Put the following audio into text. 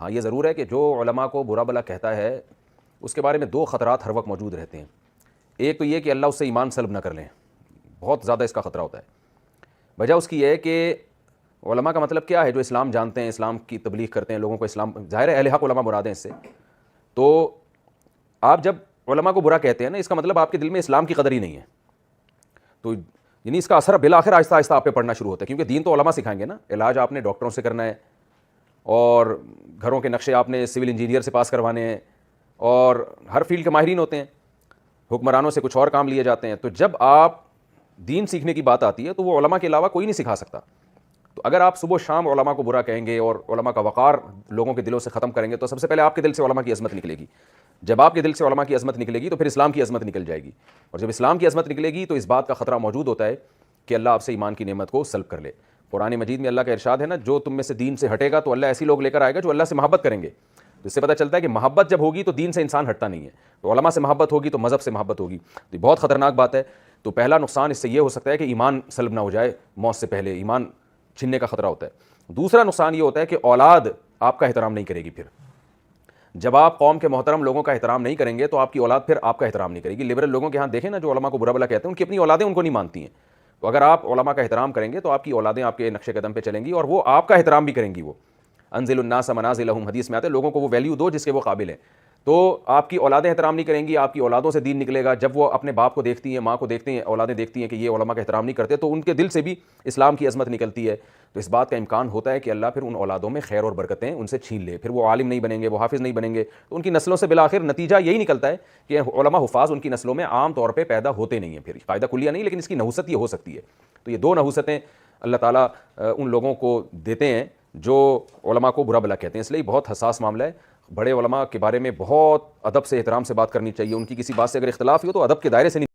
ہاں یہ ضرور ہے کہ جو علماء کو برا بلا کہتا ہے اس کے بارے میں دو خطرات ہر وقت موجود رہتے ہیں. ایک تو یہ کہ اللہ اس سے ایمان سلب نہ کر لیں، بہت زیادہ اس کا خطرہ ہوتا ہے. وجہ اس کی یہ ہے کہ علماء کا مطلب کیا ہے؟ جو اسلام جانتے ہیں، اسلام کی تبلیغ کرتے ہیں، لوگوں کو اسلام، ظاہر ہے اہل حق علماء مراد ہیں اس سے. تو آپ جب علماء کو برا کہتے ہیں نا، اس کا مطلب آپ کے دل میں اسلام کی قدر ہی نہیں ہے. تو یعنی اس کا اثر بالآخر آہستہ آہستہ آپ پہ پڑنا شروع ہوتا ہے، کیونکہ دین تو علماء سکھائیں گے نا. علاج آپ نے ڈاکٹروں سے کرنا ہے، اور گھروں کے نقشے آپ نے سول انجینئر سے پاس کروانے ہیں، اور ہر فیلڈ کے ماہرین ہوتے ہیں. حکمرانوں سے کچھ اور کام لیے جاتے ہیں. تو جب آپ دین سیکھنے کی بات آتی ہے تو وہ علماء کے علاوہ کوئی نہیں سکھا سکتا. تو اگر آپ صبح و شام علماء کو برا کہیں گے اور علماء کا وقار لوگوں کے دلوں سے ختم کریں گے، تو سب سے پہلے آپ کے دل سے علماء کی عظمت نکلے گی. جب آپ کے دل سے علماء کی عظمت نکلے گی تو پھر اسلام کی عظمت نکل جائے گی. اور جب اسلام کی عظمت نکلے گی تو اس بات کا خطرہ موجود ہوتا ہے کہ اللہ آپ سے ایمان کی نعمت کو سلب کر لے. قرآن مجید میں اللہ کا ارشاد ہے نا، جو تم میں سے دین سے ہٹے گا تو اللہ ایسی لوگ لے کر آئے گا جو اللہ سے محبت کریں گے. تو اس سے پتہ چلتا ہے کہ محبت جب ہوگی تو دین سے انسان ہٹتا نہیں ہے. تو علماء سے محبت ہوگی تو مذہب سے محبت ہوگی. تو یہ بہت خطرناک بات ہے. تو پہلا نقصان اس سے یہ ہو سکتا ہے کہ ایمان سلب نہ ہو جائے، موت سے پہلے ایمان چھننے کا خطرہ ہوتا ہے. دوسرا نقصان یہ ہوتا ہے کہ اولاد آپ کا احترام نہیں کرے گی. پھر جب آپ قوم کے محترم لوگوں کا احترام نہیں کریں گے تو آپ کی اولاد پھر آپ کا احترام نہیں کرے گی. لبرل لوگوں کے ہاں دیکھیں نا، جو علماء کو برا بلا کہتے ہیں ان کی اپنی اولادیں ان کو نہیں مانتی ہیں. تو اگر آپ علماء کا احترام کریں گے تو آپ کی اولادیں آپ کے نقش قدم پہ چلیں گی، اور وہ آپ کا احترام بھی کریں گی. وہ انزل الناس منازلہم، حدیث میں آتے ہیں لوگوں کو وہ ویلیو دو جس کے وہ قابل ہیں. تو آپ کی اولادیں احترام نہیں کریں گی، آپ کی اولادوں سے دین نکلے گا. جب وہ اپنے باپ کو دیکھتی ہیں، ماں کو دیکھتی ہیں، اولادیں دیکھتی ہیں کہ یہ علماء کا احترام نہیں کرتے، تو ان کے دل سے بھی اسلام کی عظمت نکلتی ہے. تو اس بات کا امکان ہوتا ہے کہ اللہ پھر ان اولادوں میں خیر اور برکتیں ان سے چھین لے. پھر وہ عالم نہیں بنیں گے، وہ حافظ نہیں بنیں گے. تو ان کی نسلوں سے بالآخر نتیجہ یہی نکلتا ہے کہ علماء حفاظ ان کی نسلوں میں عام طور پہ پیدا ہوتے نہیں ہیں. پھر قاعدہ کلیہ نہیں، لیکن اس کی نحوست یہ ہو سکتی ہے. تو یہ دو نحوستیں اللہ تعالیٰ ان لوگوں کو دیتے ہیں جو علماء کو برا بلا کہتے ہیں. اس لیے بہت حساس معاملہ ہے. بڑے علماء کے بارے میں بہت ادب سے، احترام سے بات کرنی چاہیے. ان کی کسی بات سے اگر اختلاف ہو تو ادب کے دائرے سے نہیں